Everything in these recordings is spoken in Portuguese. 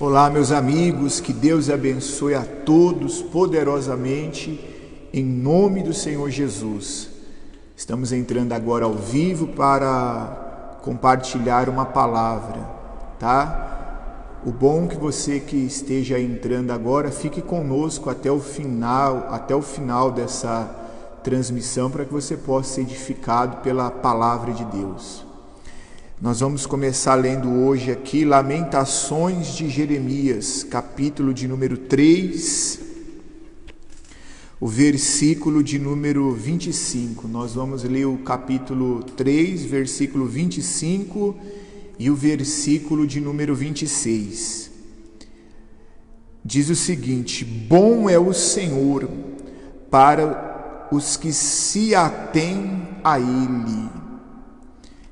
Olá, meus amigos, que Deus abençoe a todos poderosamente, em nome do Senhor Jesus. Estamos entrando agora ao vivo para compartilhar uma palavra, tá? O bom que você que esteja entrando agora, fique conosco até o final dessa transmissão, para que você possa ser edificado pela palavra de Deus. Nós vamos começar lendo hoje aqui Lamentações de Jeremias, capítulo de número 3, o versículo de número 25. Nós vamos ler o capítulo 3, versículo 25 e o versículo de número 26. Diz o seguinte: bom é o Senhor para os que se atêm a Ele.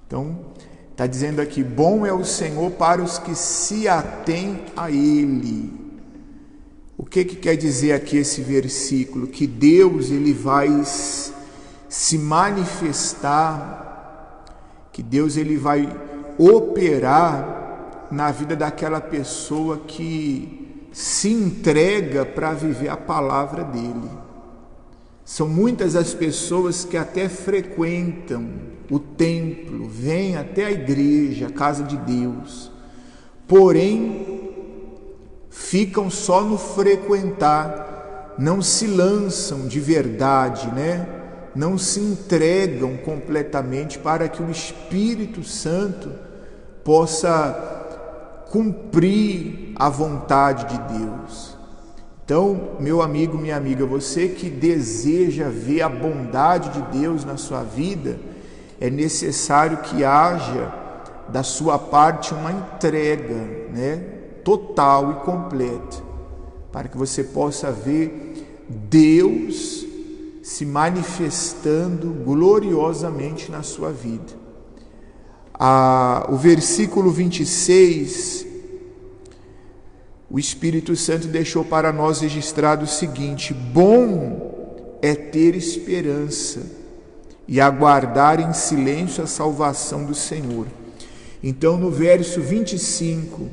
Então, está dizendo aqui, bom é o Senhor para os que se atêm a Ele. O que quer dizer aqui esse versículo? Que Deus ele vai se manifestar, que Deus ele vai operar na vida daquela pessoa que se entrega para viver a palavra dele. São muitas as pessoas que até frequentam o templo, vêm até a igreja, a casa de Deus, porém ficam só no frequentar, não se lançam de verdade, não se entregam completamente para que o Espírito Santo possa cumprir a vontade de Deus. Então, meu amigo, minha amiga, você que deseja ver a bondade de Deus na sua vida, é necessário que haja da sua parte uma entrega, total e completa, para que você possa ver Deus se manifestando gloriosamente na sua vida. O versículo 26, o Espírito Santo deixou para nós registrado o seguinte: bom é ter esperança e aguardar em silêncio a salvação do Senhor. Então, no verso 25,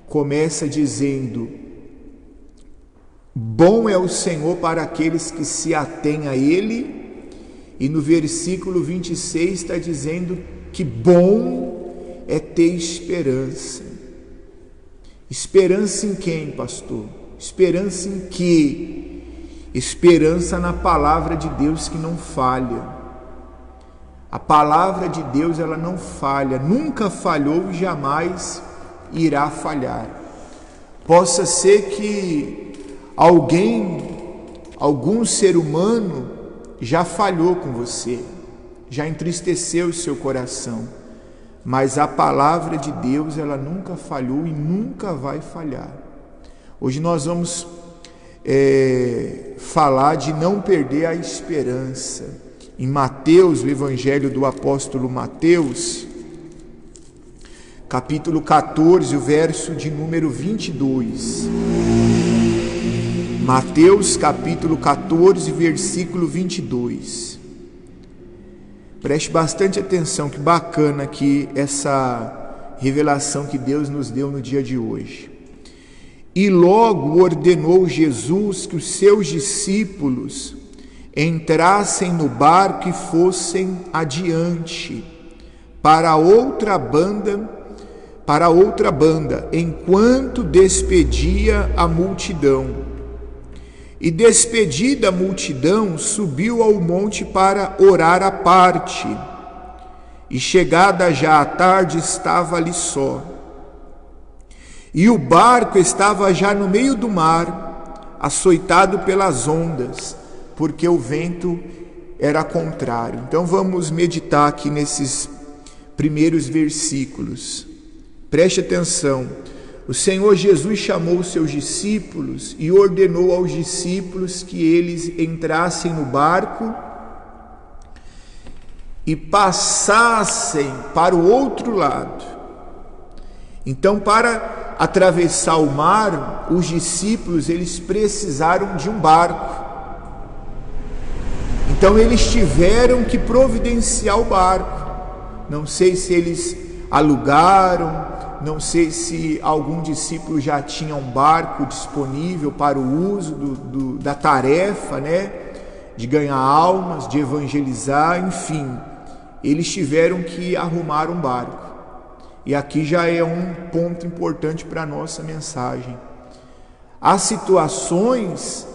começa dizendo: bom é o Senhor para aqueles que se atêm a Ele, e no versículo 26 está dizendo que bom é ter esperança. Esperança em quem, pastor? Esperança em quê? Esperança na palavra de Deus que não falha. A palavra de Deus, ela não falha, nunca falhou e jamais irá falhar. Possa ser que algum ser humano já falhou com você, já entristeceu o seu coração, mas a palavra de Deus, ela nunca falhou e nunca vai falhar. Hoje nós vamos falar de não perder a esperança. Em Mateus, o Evangelho do apóstolo Mateus, capítulo 14, o verso de número 22. Mateus, capítulo 14, versículo 22. Preste bastante atenção, que bacana aqui essa revelação que Deus nos deu no dia de hoje. E logo ordenou Jesus que os seus discípulos entrassem no barco e fossem adiante para outra banda, enquanto despedia a multidão. E despedida a multidão, subiu ao monte para orar à parte. E chegada já a tarde, estava ali só. E o barco estava já no meio do mar, açoitado pelas ondas, porque o vento era contrário. Então vamos meditar aqui nesses primeiros versículos. Preste atenção. O Senhor Jesus chamou os seus discípulos e ordenou aos discípulos que eles entrassem no barco e passassem para o outro lado. Então, para atravessar o mar, os discípulos eles precisaram de um barco. Então eles tiveram que providenciar o barco. Não sei se eles alugaram, Não sei se algum discípulo já tinha um barco disponível para o uso da tarefa, né? De ganhar almas, de evangelizar, enfim. Eles tiveram que arrumar um barco. E aqui já é um ponto importante para a nossa mensagem. Há situações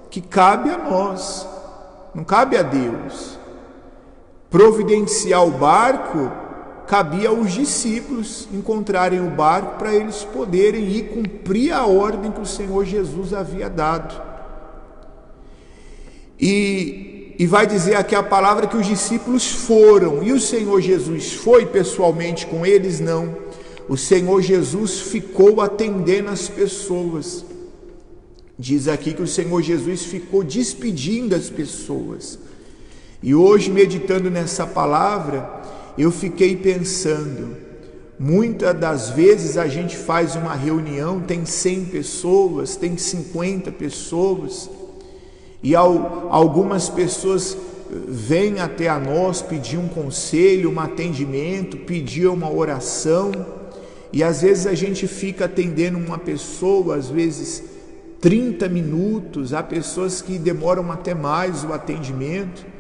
que cabe a nós, não cabe a Deus. Providenciar o barco cabia aos discípulos encontrarem o barco para eles poderem ir cumprir a ordem que o Senhor Jesus havia dado. E vai dizer aqui a palavra que os discípulos foram, e o Senhor Jesus foi pessoalmente com eles? Não. O Senhor Jesus ficou atendendo as pessoas. Diz aqui que o Senhor Jesus ficou despedindo as pessoas. E hoje, meditando nessa palavra, eu fiquei pensando, muitas das vezes a gente faz uma reunião, tem 100 pessoas, tem 50 pessoas, e algumas pessoas vêm até a nós pedir um conselho, um atendimento, pedir uma oração, e às vezes a gente fica atendendo uma pessoa, às vezes 30 minutos, há pessoas que demoram até mais o atendimento.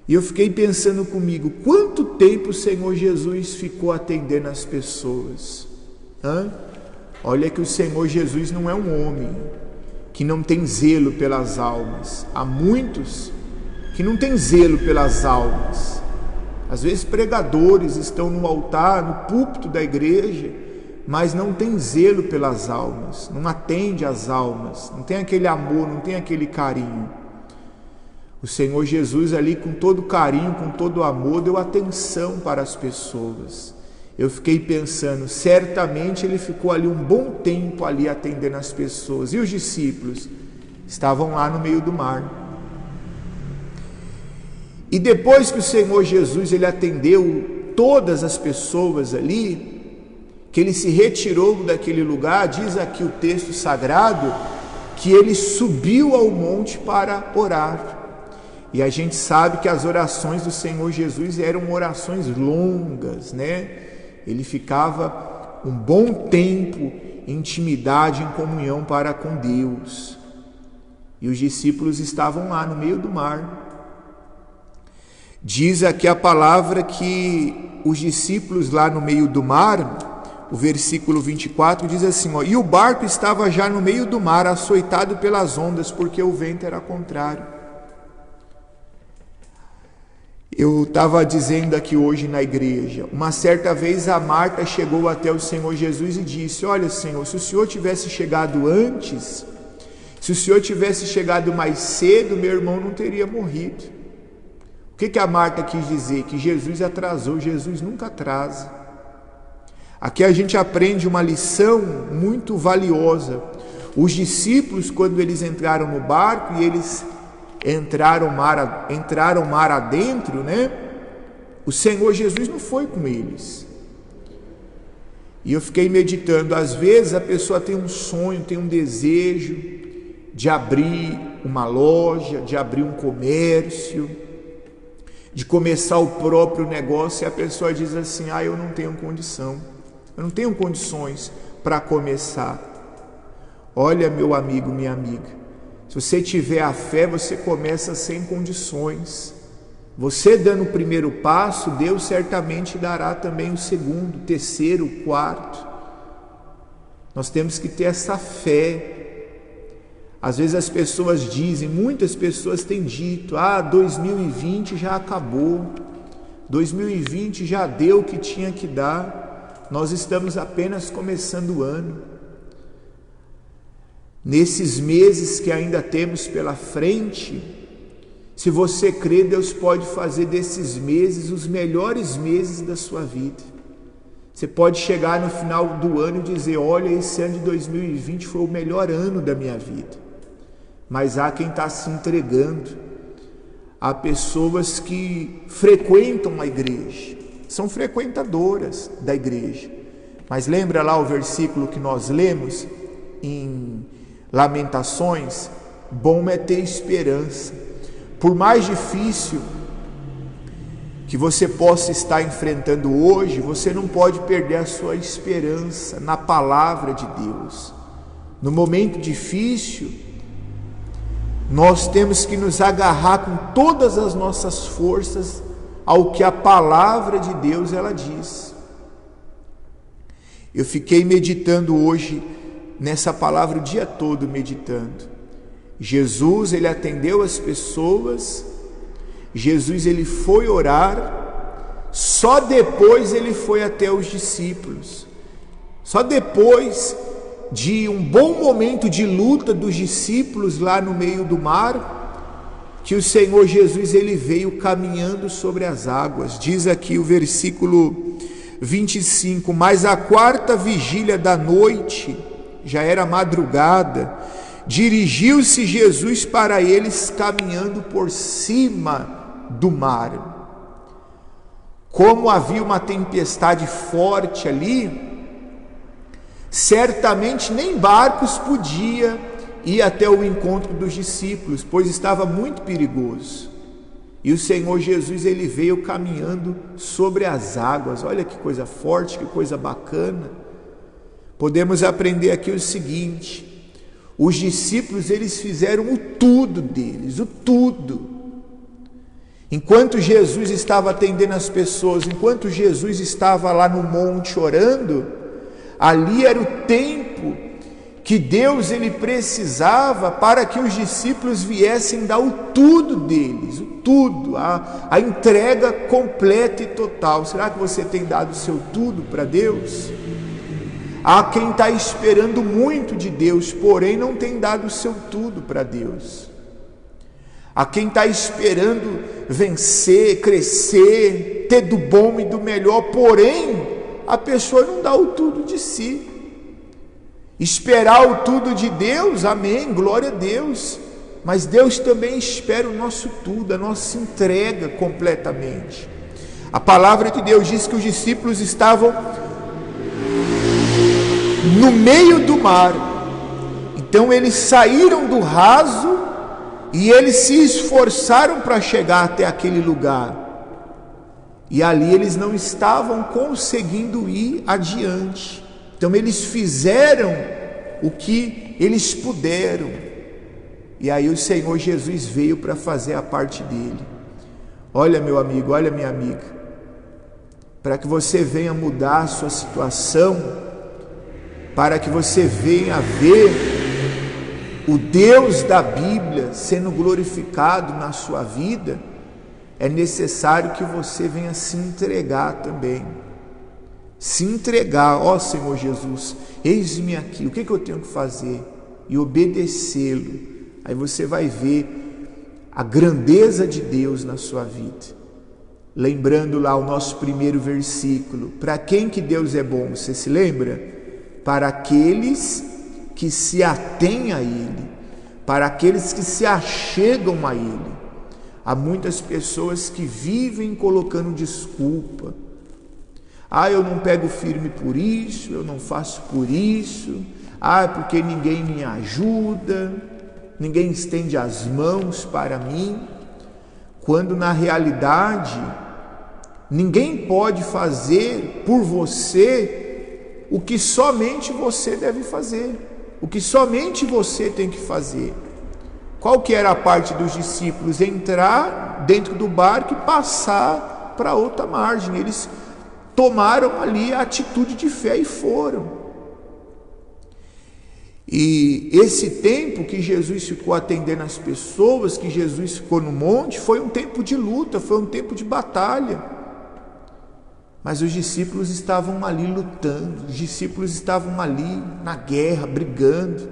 E eu fiquei pensando comigo, quanto tempo o Senhor Jesus ficou atendendo as pessoas? Olha que o Senhor Jesus não é um homem que não tem zelo pelas almas. Há muitos que não têm zelo pelas almas. Às vezes pregadores estão no altar, no púlpito da igreja, mas não tem zelo pelas almas, não atende às almas, não tem aquele amor, não tem aquele carinho. O Senhor Jesus ali, com todo carinho, com todo amor, deu atenção para as pessoas. Eu fiquei pensando, certamente ele ficou ali um bom tempo ali atendendo as pessoas. E os discípulos estavam lá no meio do mar. E depois que o Senhor Jesus ele atendeu todas as pessoas ali, que ele se retirou daquele lugar, diz aqui o texto sagrado, que ele subiu ao monte para orar. E a gente sabe que as orações do Senhor Jesus eram orações longas, né? Ele ficava um bom tempo em intimidade, em comunhão para com Deus. E os discípulos estavam lá no meio do mar. Diz aqui a palavra que os discípulos lá no meio do mar, o versículo 24 diz assim, e o barco estava já no meio do mar, açoitado pelas ondas, porque o vento era contrário. Eu estava dizendo aqui hoje na igreja, uma certa vez a Marta chegou até o Senhor Jesus e disse, olha Senhor, se o Senhor tivesse chegado antes, se o Senhor tivesse chegado mais cedo, meu irmão não teria morrido. O que a Marta quis dizer? Que Jesus atrasou. Jesus nunca atrasa. Aqui a gente aprende uma lição muito valiosa. Os discípulos, quando eles entraram no barco e eles entraram mar adentro, né? O Senhor Jesus não foi com eles. E eu fiquei meditando, às vezes a pessoa tem um sonho, tem um desejo de abrir uma loja, de abrir um comércio, de começar o próprio negócio, e a pessoa diz assim, eu não tenho condição, eu não tenho condições para começar. Olha, meu amigo, minha amiga, se você tiver a fé, você começa sem condições. Você dando o primeiro passo, Deus certamente dará também o segundo, o terceiro, o quarto. Nós temos que ter essa fé. Às vezes as pessoas dizem, muitas pessoas têm dito, 2020 já acabou, 2020 já deu o que tinha que dar, nós estamos apenas começando o ano. Nesses meses que ainda temos pela frente, se você crê, Deus pode fazer desses meses os melhores meses da sua vida. Você pode chegar no final do ano e dizer, olha, esse ano de 2020 foi o melhor ano da minha vida. Mas há quem está se entregando. Há pessoas que frequentam a igreja, são frequentadoras da igreja. Mas lembra lá o versículo que nós lemos em Lamentações? Bom é ter esperança. Por mais difícil que você possa estar enfrentando hoje, você não pode perder a sua esperança na palavra de Deus. No momento difícil, nós temos que nos agarrar com todas as nossas forças ao que a palavra de Deus ela diz. Eu fiquei meditando hoje nessa palavra o dia todo meditando. Jesus, ele atendeu as pessoas, Jesus, ele foi orar, só depois ele foi até os discípulos. Só depois de um bom momento de luta dos discípulos lá no meio do mar, que o Senhor Jesus, ele veio caminhando sobre as águas. Diz aqui o versículo 25, mas à quarta vigília da noite, já era madrugada, dirigiu-se Jesus para eles caminhando por cima do mar. Como havia uma tempestade forte ali, certamente nem barcos podia ir até o encontro dos discípulos, pois estava muito perigoso. E o Senhor Jesus, ele veio caminhando sobre as águas. Olha que coisa forte, que coisa bacana. Podemos aprender aqui o seguinte: os discípulos, eles fizeram o tudo deles, o tudo. Enquanto Jesus estava atendendo as pessoas, enquanto Jesus estava lá no monte orando, ali era o tempo que Deus, ele precisava para que os discípulos viessem dar o tudo deles, o tudo, a entrega completa e total. Será que você tem dado o seu tudo para Deus? Há quem está esperando muito de Deus, porém não tem dado o seu tudo para Deus. Há quem está esperando vencer, crescer, ter do bom e do melhor, porém a pessoa não dá o tudo de si. Esperar o tudo de Deus, amém, glória a Deus, mas Deus também espera o nosso tudo, a nossa entrega completamente. A palavra de Deus diz que os discípulos estavam no meio do mar, então eles saíram do raso e eles se esforçaram para chegar até aquele lugar, e ali eles não estavam conseguindo ir adiante. Então eles fizeram o que eles puderam, e aí o Senhor Jesus veio para fazer a parte dele. Olha, meu amigo, olha, minha amiga, para que você venha mudar a sua situação, para que você venha ver o Deus da Bíblia sendo glorificado na sua vida, é necessário que você venha se entregar também. Se entregar, ó Senhor Jesus, eis-me aqui, o que eu tenho que fazer? E obedecê-lo. Aí você vai ver a grandeza de Deus na sua vida. Lembrando lá o nosso primeiro versículo, para quem que Deus é bom, você se lembra? Para aqueles que se atêm a Ele, para aqueles que se achegam a Ele. Há muitas pessoas que vivem colocando desculpa. Eu não pego firme por isso, eu não faço por isso, porque ninguém me ajuda, ninguém estende as mãos para mim, quando na realidade ninguém pode fazer por você o que somente você deve fazer, o que somente você tem que fazer. Qual que era a parte dos discípulos? Entrar dentro do barco e passar para outra margem. Eles tomaram ali a atitude de fé e foram. E esse tempo que Jesus ficou atendendo as pessoas, que Jesus ficou no monte, foi um tempo de luta, foi um tempo de batalha. Mas os discípulos estavam ali lutando, os discípulos estavam ali na guerra, brigando.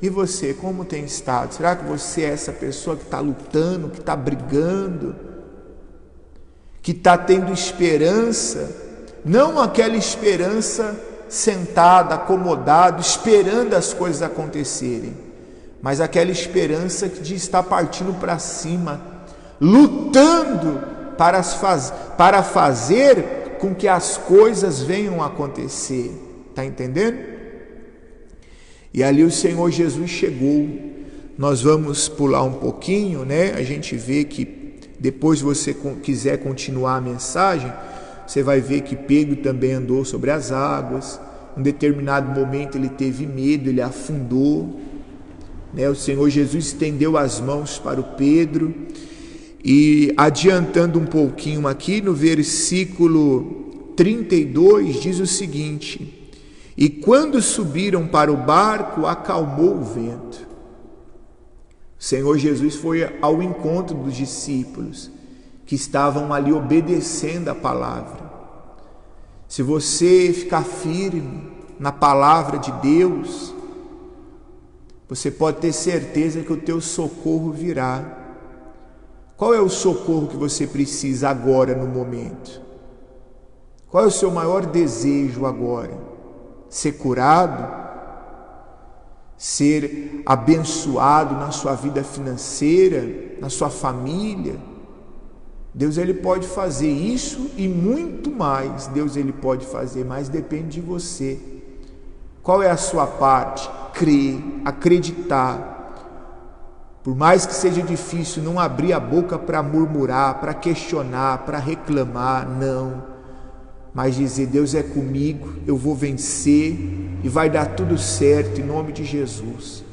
E você, como tem estado? Será que você é essa pessoa que está lutando, que está brigando, que está tendo esperança? Não aquela esperança sentado, acomodado, esperando as coisas acontecerem, mas aquela esperança de estar partindo para cima, lutando para fazer com que as coisas venham a acontecer. Está entendendo? E ali o Senhor Jesus chegou. Nós vamos pular um pouquinho, né? A gente vê que depois você quiser continuar a mensagem, você vai ver que Pedro também andou sobre as águas. Em um determinado momento ele teve medo, ele afundou, né? O Senhor Jesus estendeu as mãos para o Pedro. E adiantando um pouquinho aqui, no versículo 32 diz o seguinte: e quando subiram para o barco, acalmou o vento. O Senhor Jesus foi ao encontro dos discípulos que estavam ali obedecendo a palavra. Se você ficar firme na palavra de Deus, você pode ter certeza que o teu socorro virá. Qual é o socorro que você precisa agora no momento? Qual é o seu maior desejo agora? Ser curado? Ser abençoado na sua vida financeira, na sua família? Deus ele pode fazer isso e muito mais. Deus ele pode fazer, mas depende de você. Qual é a sua parte? Crer, acreditar. Por mais que seja difícil, não abrir a boca para murmurar, para questionar, para reclamar, não. Mas dizer: Deus é comigo, eu vou vencer e vai dar tudo certo em nome de Jesus.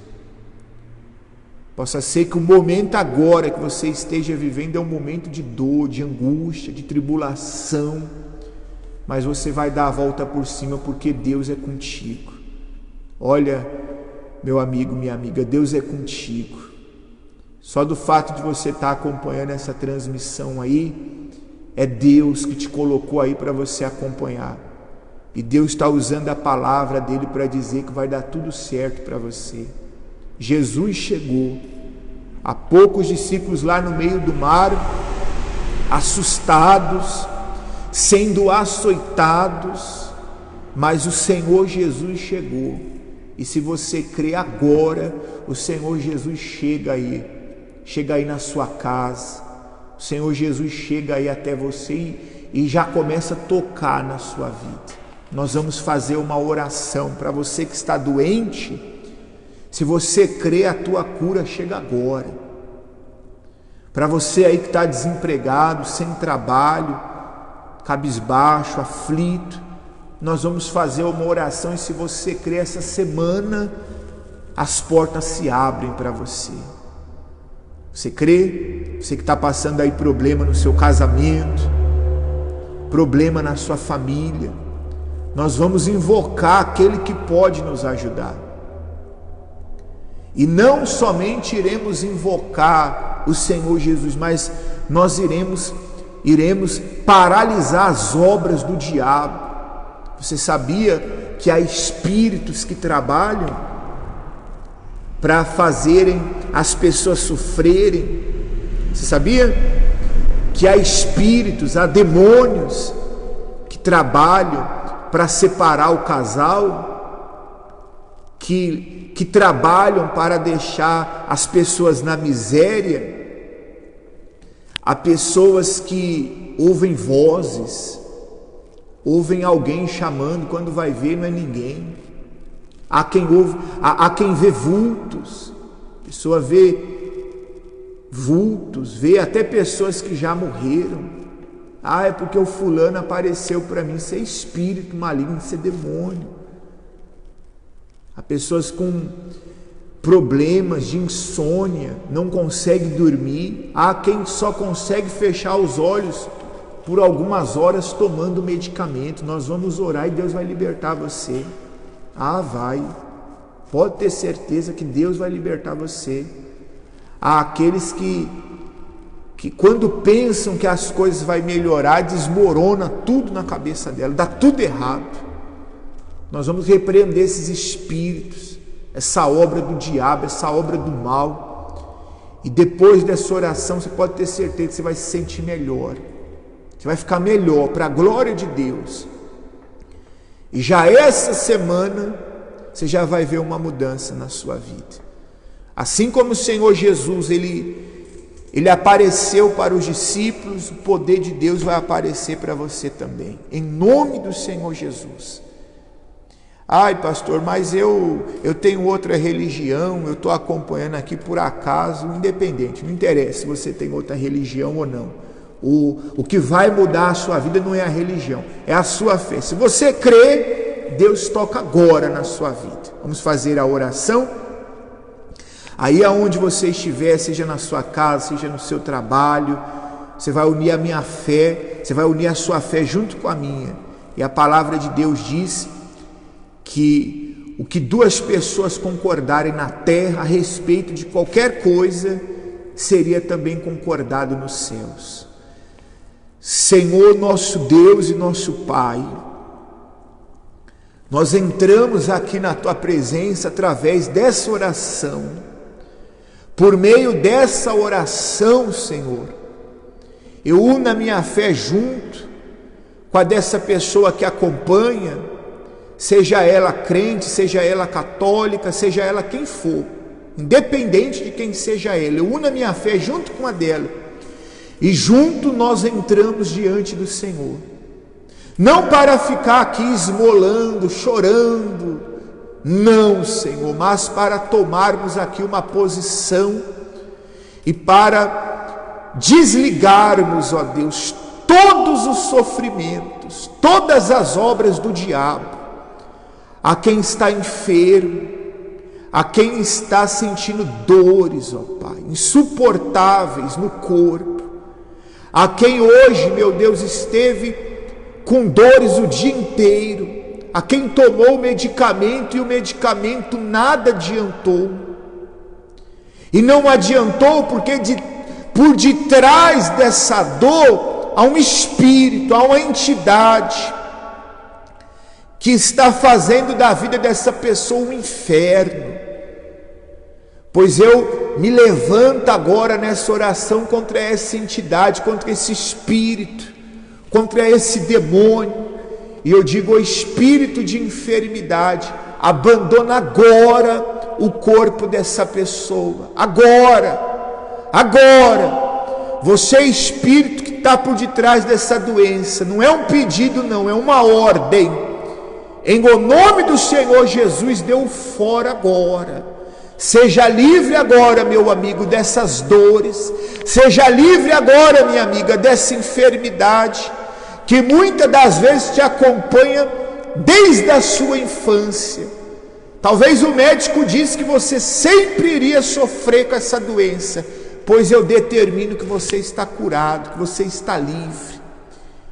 Possa ser que o momento agora que você esteja vivendo é um momento de dor, de angústia, de tribulação, mas você vai dar a volta por cima porque Deus é contigo. Olha, meu amigo, minha amiga, Deus é contigo. Só do fato de você estar acompanhando essa transmissão aí, é Deus que te colocou aí para você acompanhar. E Deus está usando a palavra dele para dizer que vai dar tudo certo para você. Jesus chegou. Há poucos discípulos lá no meio do mar, assustados, sendo açoitados, mas o Senhor Jesus chegou. E se você crê agora, o Senhor Jesus chega aí na sua casa. O Senhor Jesus chega aí até você e já começa a tocar na sua vida. Nós vamos fazer uma oração para você que está doente. Se você crê, a tua cura chega agora. Para você aí que está desempregado, sem trabalho, cabisbaixo, aflito, nós vamos fazer uma oração e se você crê, essa semana as portas se abrem para você. Você crê? Você que está passando aí problema no seu casamento, problema na sua família, nós vamos invocar aquele que pode nos ajudar. E não somente iremos invocar o Senhor Jesus, mas nós iremos paralisar as obras do diabo. Você sabia que há espíritos que trabalham para fazerem as pessoas sofrerem? Você sabia que há espíritos, há demônios que trabalham para separar o casal? Que trabalham para deixar as pessoas na miséria? Há pessoas que ouvem vozes, ouvem alguém chamando, quando vai ver não é ninguém. Há quem vê vultos, a pessoa vê vultos, vê até pessoas que já morreram. É porque o fulano apareceu para mim. Isso é espírito maligno, isso é demônio. Há pessoas com problemas de insônia, não consegue dormir. Há quem só consegue fechar os olhos por algumas horas tomando medicamento. Nós vamos orar e Deus vai libertar você. Vai. Pode ter certeza que Deus vai libertar você. Há aqueles que quando pensam que as coisas vão melhorar, desmorona tudo na cabeça dela, dá tudo errado. Nós vamos repreender esses espíritos, essa obra do diabo, essa obra do mal. E depois dessa oração, você pode ter certeza que você vai se sentir melhor. Você vai ficar melhor, para a glória de Deus. E já essa semana, você já vai ver uma mudança na sua vida. Assim como o Senhor Jesus, Ele apareceu para os discípulos, o poder de Deus vai aparecer para você também. Em nome do Senhor Jesus. Ai, pastor, mas eu tenho outra religião, eu estou acompanhando aqui por acaso, independente, não interessa se você tem outra religião ou não. O que vai mudar a sua vida não é a religião, é a sua fé. Se você crê, Deus toca agora na sua vida. Vamos fazer a oração? Aí aonde você estiver, seja na sua casa, seja no seu trabalho, você vai unir a minha fé, você vai unir a sua fé junto com a minha. E a palavra de Deus diz que o que duas pessoas concordarem na terra a respeito de qualquer coisa, seria também concordado nos céus. Senhor nosso Deus e nosso Pai, nós entramos aqui na Tua presença através dessa oração. Por meio dessa oração, Senhor, eu uno a minha fé junto com a dessa pessoa que acompanha, seja ela crente, seja ela católica, seja ela quem for, independente de quem seja ela, eu uno a minha fé junto com a dela, e junto nós entramos diante do Senhor, não para ficar aqui esmolando, chorando, não, Senhor, mas para tomarmos aqui uma posição e para desligarmos, ó Deus, todos os sofrimentos, todas as obras do diabo, a quem está enfermo, a quem está sentindo dores, ó Pai, insuportáveis no corpo, a quem hoje, meu Deus, esteve com dores o dia inteiro, a quem tomou o medicamento e o medicamento nada adiantou, e não adiantou porque por detrás dessa dor há um espírito, há uma entidade que está fazendo da vida dessa pessoa um inferno. Pois eu me levanto agora nessa oração contra essa entidade, contra esse espírito, contra esse demônio, e eu digo: o espírito de enfermidade, abandona agora o corpo dessa pessoa, agora, você espírito que está por detrás dessa doença, não é um pedido não, é uma ordem, em nome do Senhor Jesus, deu fora agora. Seja livre agora, meu amigo, dessas dores. Seja livre agora, minha amiga, dessa enfermidade que muitas das vezes te acompanha desde a sua infância. Talvez o médico disse que você sempre iria sofrer com essa doença, pois eu determino que você está curado, que você está livre.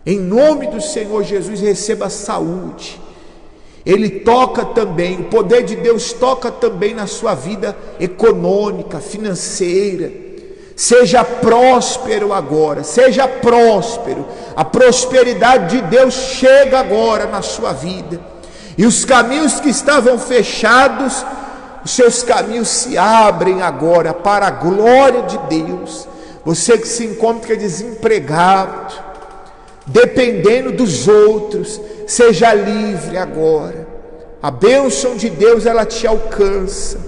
Em nome do Senhor Jesus, receba saúde. Ele toca também, o poder de Deus toca também na sua vida econômica, financeira. Seja próspero agora, seja próspero. A prosperidade de Deus chega agora na sua vida. E os caminhos que estavam fechados, os seus caminhos se abrem agora para a glória de Deus. Você que se encontra desempregado, dependendo dos outros, seja livre agora. A bênção de Deus, ela te alcança.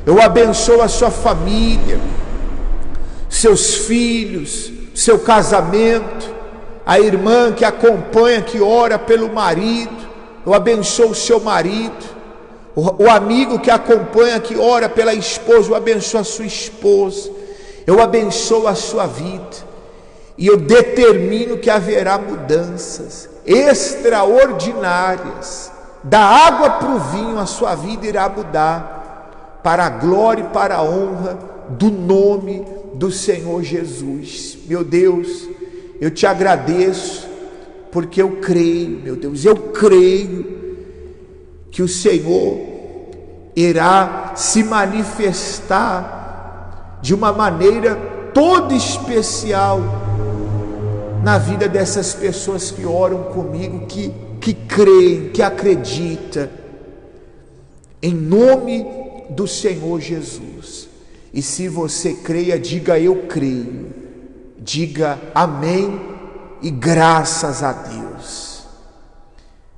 Eu abençoo a sua família, seus filhos, seu casamento, a irmã que acompanha, que ora pelo marido, eu abençoo o seu marido, o amigo que acompanha, que ora pela esposa, eu abençoo a sua esposa, eu abençoo a sua vida. E eu determino que haverá mudanças extraordinárias. Da água para o vinho, a sua vida irá mudar para a glória e para a honra do nome do Senhor Jesus. Meu Deus, eu te agradeço, porque eu creio, meu Deus, eu creio que o Senhor irá se manifestar de uma maneira toda especial na vida dessas pessoas que oram comigo, que creem, que acreditam, em nome do Senhor Jesus. E se você creia, diga: eu creio, diga amém e graças a Deus.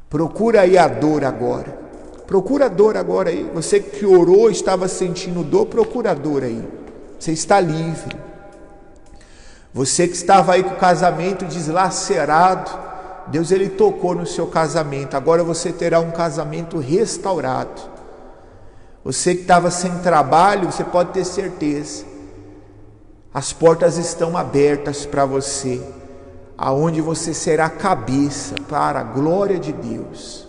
Procura aí a dor agora, procura a dor agora aí. Você que orou, estava sentindo dor, procura a dor aí, você está livre. Você que estava aí com o casamento deslacerado, Deus ele tocou no seu casamento, agora você terá um casamento restaurado. Você que estava sem trabalho, você pode ter certeza, as portas estão abertas para você, aonde você será cabeça para a glória de Deus.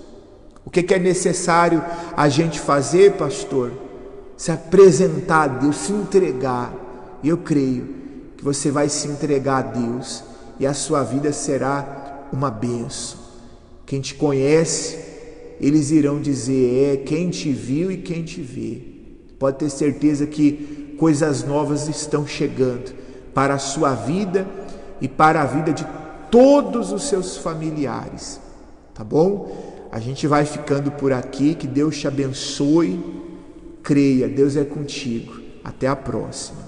O que é necessário a gente fazer, pastor? Se apresentar a Deus, se entregar. E eu creio que você vai se entregar a Deus e a sua vida será uma bênção. Quem te conhece, eles irão dizer, quem te viu e quem te vê. Pode ter certeza que coisas novas estão chegando para a sua vida e para a vida de todos os seus familiares, tá bom? A gente vai ficando por aqui, que Deus te abençoe, creia, Deus é contigo, até a próxima.